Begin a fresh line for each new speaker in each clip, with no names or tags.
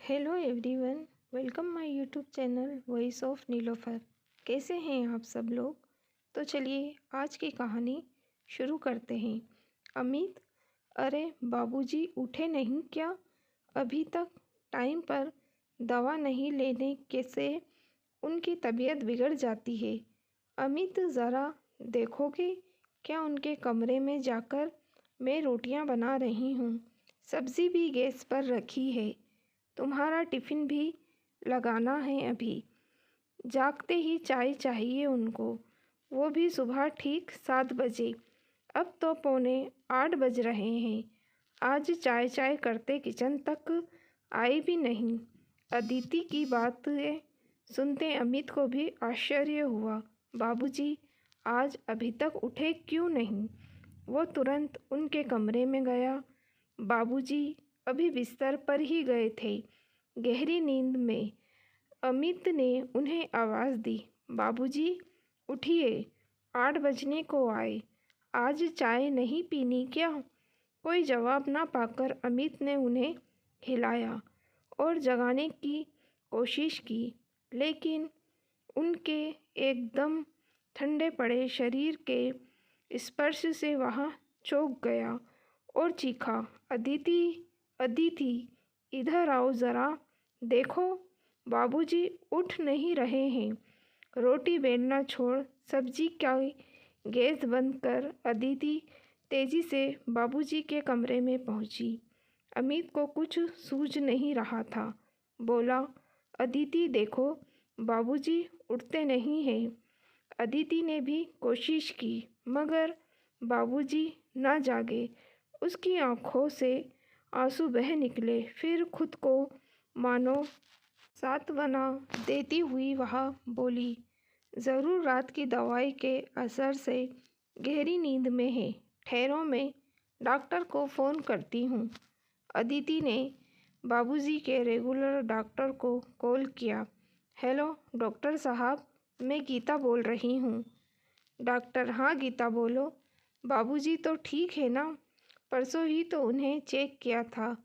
Hello everyone, welcome my YouTube channel voice of Nilofar. कैसे हैं आप सब लोग। तो चलिए आज की कहानी शुरू करते हैं। अमित, अरे बाबूजी उठे नहीं क्या? अभी तक टाइम पर दवा नहीं लेने के से उनकी तबीयत बिगड़ जाती है। अमित, ज़रा देखोगे क्या? उनके कमरे में जाकर मैं रोटियां बना रही हूँ, सब्ज़ी भी गैस पर रखी है, तुम्हारा टिफ़िन भी लगाना है। अभी जागते ही चाय चाहिए उनको, वो भी सुबह ठीक 7 बजे। अब तो पौने 8 बज रहे हैं। आज चाय चाय करते किचन तक आई भी नहीं। अदिति की बातें सुनते अमित को भी आश्चर्य हुआ। बाबूजी आज अभी तक उठे क्यों नहीं? वो तुरंत उनके कमरे में गया। बाबूजी अभी बिस्तर पर ही गए थे, गहरी नींद में। अमित ने उन्हें आवाज़ दी, बाबूजी उठिए, 8 बजने को आए, आज चाय नहीं पीनी क्या? कोई जवाब ना पाकर अमित ने उन्हें हिलाया और जगाने की कोशिश की, लेकिन उनके एकदम ठंडे पड़े शरीर के स्पर्श से वह चौंक गया और चीखा, अदिति, अदिति, इधर आओ ज़रा, देखो बाबूजी उठ नहीं रहे हैं। रोटी बेलना छोड़ सब्जी का गैस बंद कर अदिति तेज़ी से बाबूजी के कमरे में पहुंची। अमित को कुछ सूझ नहीं रहा था। बोला, अदिति देखो, बाबूजी उठते नहीं हैं। अदिति ने भी कोशिश की, मगर बाबूजी ना जागे। उसकी आंखों से आंसू बह निकले। फिर खुद को मानो सांत्वना देती हुई वह बोली, ज़रूर रात की दवाई के असर से गहरी नींद में है। ठहरो, मैं डॉक्टर को फ़ोन करती हूँ। अदिति ने बाबूजी के रेगुलर डॉक्टर को कॉल किया। हेलो डॉक्टर साहब, मैं गीता बोल रही हूँ। डॉक्टर, हाँ गीता बोलो। बाबूजी तो ठीक है ना? परसों ही तो उन्हें चेक किया था,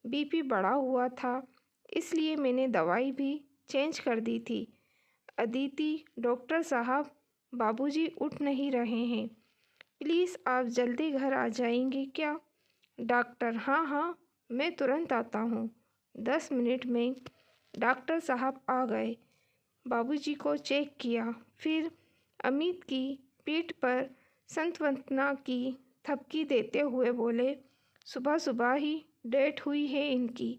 बीपी बढ़ा हुआ था, इसलिए मैंने दवाई भी चेंज कर दी थी। अदिति, डॉक्टर साहब, बाबूजी उठ नहीं रहे हैं, प्लीज़ आप जल्दी घर आ जाएंगे क्या? डॉक्टर, हाँ हाँ, मैं तुरंत आता हूँ। 10 मिनट में डॉक्टर साहब आ गए। बाबूजी को चेक किया, फिर अमित की पीठ पर सांत्वना की थपकी देते हुए बोले, सुबह सुबह ही डेथ हुई है इनकी,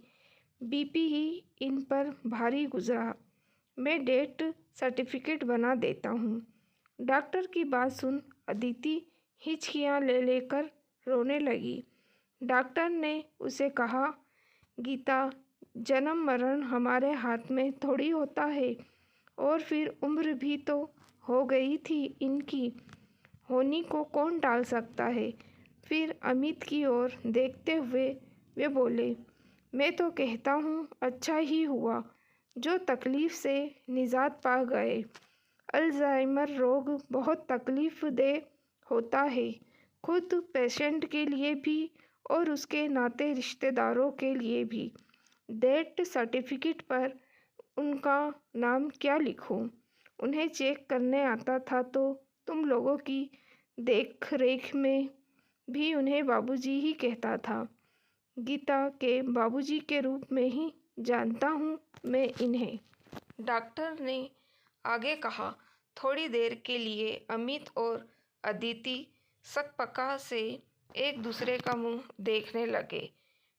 बीपी ही इन पर भारी गुजरा। मैं डेथ सर्टिफिकेट बना देता हूँ। डॉक्टर की बात सुन अदिति हिचकियाँ ले लेकर रोने लगी। डॉक्टर ने उसे कहा, गीता, जन्म मरण हमारे हाथ में थोड़ी होता है, और फिर उम्र भी तो हो गई थी इनकी, होनी को कौन टाल सकता है? फिर अमित की ओर देखते हुए वे बोले, मैं तो कहता हूँ अच्छा ही हुआ जो तकलीफ़ से निजात पा गए। अल्जाइमर रोग बहुत तकलीफ़ दे होता है, खुद पेशेंट के लिए भी और उसके नाते रिश्तेदारों के लिए भी। डेथ सर्टिफिकेट पर उनका नाम क्या लिखूं? उन्हें चेक करने आता था तो तुम लोगों की देख रेख में भी उन्हें बाबूजी ही कहता था। गीता के बाबूजी के रूप में ही जानता हूँ मैं इन्हें। डॉक्टर ने आगे कहा। थोड़ी देर के लिए अमित और अदिति सकपका से एक दूसरे का मुंह देखने लगे।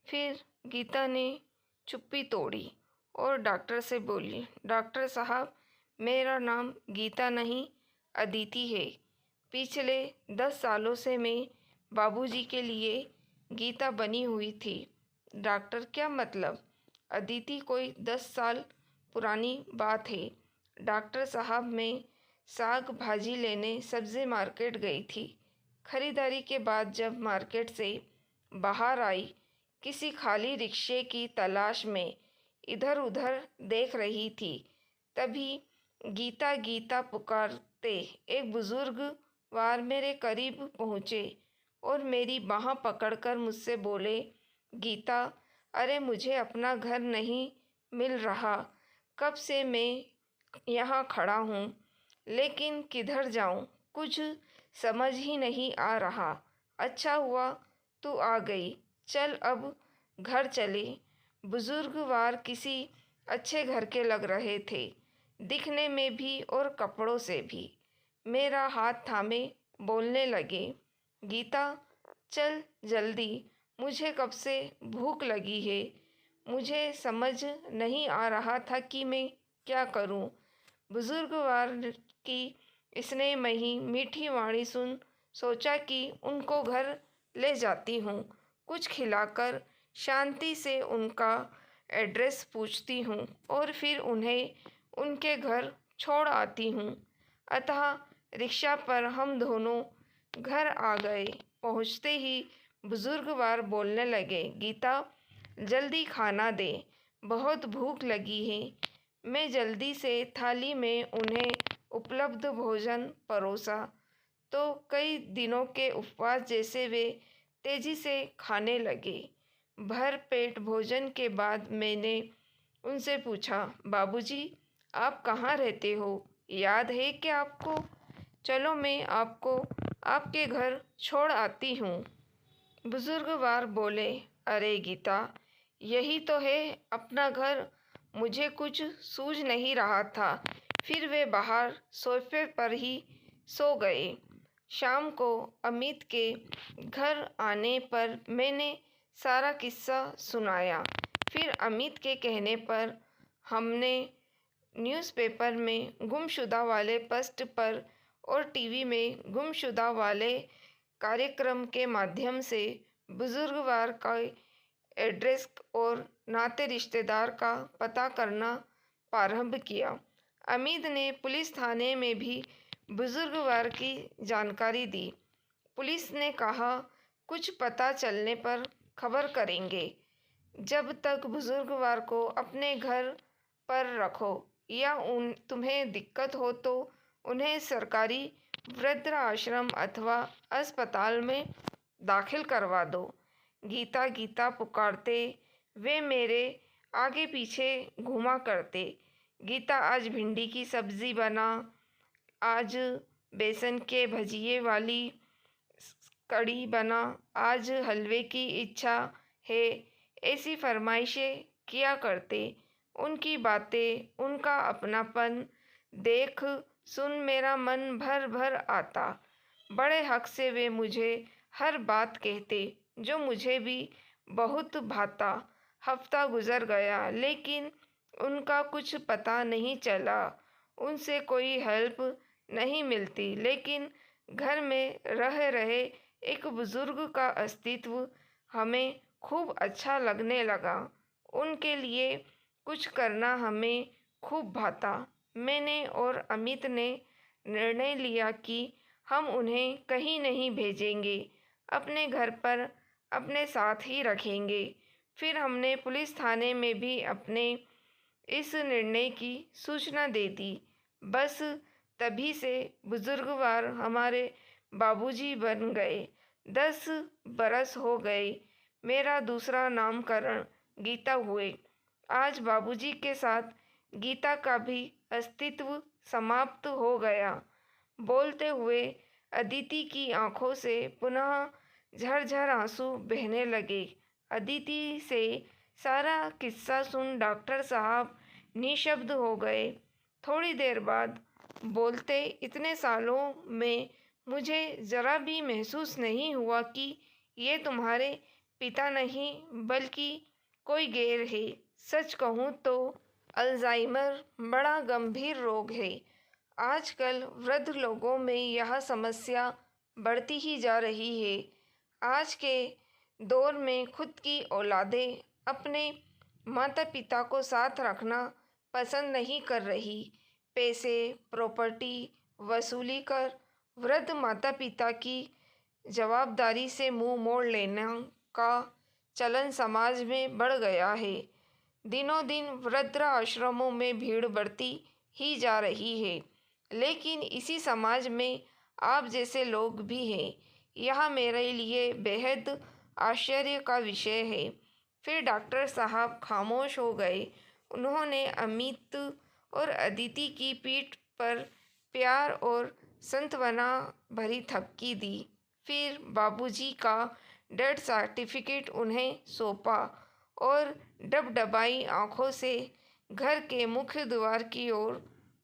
फिर गीता ने चुप्पी तोड़ी और डॉक्टर से बोली, डॉक्टर साहब, मेरा नाम गीता नहीं अदिति है। पिछले 10 सालों से मैं बाबूजी के लिए गीता बनी हुई थी। डॉक्टर, क्या मतलब? अदिति कोई 10 साल पुरानी बात है। डॉक्टर साहब, मैं साग भाजी लेने सब्जी मार्केट गई थी। खरीदारी के बाद जब मार्केट से बाहर आई, किसी खाली रिक्शे की तलाश में इधर उधर देख रही थी, तभी गीता गीता पुकारते एक बुजुर्ग वार मेरे करीब पहुँचे और मेरी बाँह पकड़कर मुझसे बोले, गीता, अरे मुझे अपना घर नहीं मिल रहा। कब से मैं यहाँ खड़ा हूँ, लेकिन किधर जाऊँ कुछ समझ ही नहीं आ रहा। अच्छा हुआ तू आ गई। चल अब घर चले। बुजुर्गवार किसी अच्छे घर के लग रहे थे, दिखने में भी और कपड़ों से भी। मेरा हाथ थामे बोलने लगे, गीता चल जल्दी, मुझे कब से भूख लगी है। मुझे समझ नहीं आ रहा था कि मैं क्या करूं। बुजुर्गवार की स्नेहमयी मीठी वाणी सुन सोचा कि उनको घर ले जाती हूँ, कुछ खिलाकर शांति से उनका एड्रेस पूछती हूँ और फिर उन्हें उनके घर छोड़ आती हूँ। अतः रिक्शा पर हम दोनों घर आ गए। पहुँचते ही बुजुर्गवार बोलने लगे, गीता जल्दी खाना दे, बहुत भूख लगी है। मैं जल्दी से थाली में उन्हें उपलब्ध भोजन परोसा तो कई दिनों के उपवास जैसे वे तेजी से खाने लगे। भर पेट भोजन के बाद मैंने उनसे पूछा, बाबूजी आप कहाँ रहते हो, याद है क्या आपको? चलो मैं आपको आपके घर छोड़ आती हूँ। बुजुर्गवार बोले, अरे गीता यही तो है अपना घर। मुझे कुछ सूझ नहीं रहा था। फिर वे बाहर सोफे पर ही सो गए। शाम को अमित के घर आने पर मैंने सारा किस्सा सुनाया। फिर अमित के कहने पर हमने न्यूज़पेपर में गुमशुदा वाले पृष्ठ पर और टीवी में गुमशुदा वाले कार्यक्रम के माध्यम से बुजुर्गवार का एड्रेस और नाते रिश्तेदार का पता करना प्रारंभ किया। अमित ने पुलिस थाने में भी बुजुर्गवार की जानकारी दी। पुलिस ने कहा कुछ पता चलने पर खबर करेंगे। जब तक बुजुर्गवार को अपने घर पर रखो या तुम्हें दिक्कत हो तो उन्हें सरकारी वृद्ध आश्रम अथवा अस्पताल में दाखिल करवा दो। गीता गीता पुकारते वे मेरे आगे पीछे घूमा करते। गीता आज भिंडी की सब्ज़ी बना, आज बेसन के भजिए वाली कड़ी बना, आज हलवे की इच्छा है, ऐसी फरमाइशें किया करते। उनकी बातें, उनका अपनापन देख सुन मेरा मन भर भर आता। बड़े हक से वे मुझे हर बात कहते जो मुझे भी बहुत भाता। हफ्ता गुजर गया लेकिन उनका कुछ पता नहीं चला। उनसे कोई हेल्प नहीं मिलती, लेकिन घर में रह रहे एक बुजुर्ग का अस्तित्व हमें खूब अच्छा लगने लगा। उनके लिए कुछ करना हमें खूब भाता। मैंने और अमित ने निर्णय लिया कि हम उन्हें कहीं नहीं भेजेंगे, अपने घर पर अपने साथ ही रखेंगे। फिर हमने पुलिस थाने में भी अपने इस निर्णय की सूचना दे दी। बस तभी से बुजुर्गवार हमारे बाबूजी बन गए। 10 बरस हो गए मेरा दूसरा नामकरण गीता हुए। आज बाबूजी के साथ गीता का भी अस्तित्व समाप्त हो गया। बोलते हुए अदिति की आंखों से पुनः झरझर आंसू बहने लगे। अदिति से सारा किस्सा सुन डॉक्टर साहब निशब्द हो गए। थोड़ी देर बाद बोलते, इतने सालों में मुझे ज़रा भी महसूस नहीं हुआ कि ये तुम्हारे पिता नहीं बल्कि कोई गैर है। सच कहूँ तो अल्जाइमर बड़ा गंभीर रोग है। आजकल वृद्ध लोगों में यह समस्या बढ़ती ही जा रही है। आज के दौर में खुद की औलादें अपने माता पिता को साथ रखना पसंद नहीं कर रही। पैसे, प्रॉपर्टी वसूली कर वृद्ध माता पिता की जवाबदारी से मुंह मोड़ लेने का चलन समाज में बढ़ गया है। दिनों दिन वृद्ध आश्रमों में भीड़ बढ़ती ही जा रही है, लेकिन इसी समाज में आप जैसे लोग भी हैं। यह मेरे लिए बेहद आश्चर्य का विषय है। फिर डॉक्टर साहब खामोश हो गए उन्होंने अमित और अदिति की पीठ पर प्यार और सांत्वना भरी थपकी दी। फिर बाबूजी का डेथ सर्टिफिकेट उन्हें सौंपा और डबडबाई आंखों से घर के मुख्य द्वार की ओर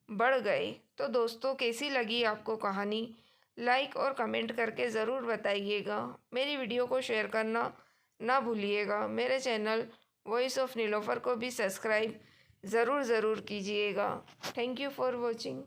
बढ़ गए। तो दोस्तों, कैसी लगी आपको कहानी? लाइक और कमेंट करके ज़रूर बताइएगा। मेरी वीडियो को शेयर करना ना भूलिएगा। मेरे चैनल वॉइस ऑफ नीलोफर को भी सब्सक्राइब ज़रूर कीजिएगा। Thank you for watching.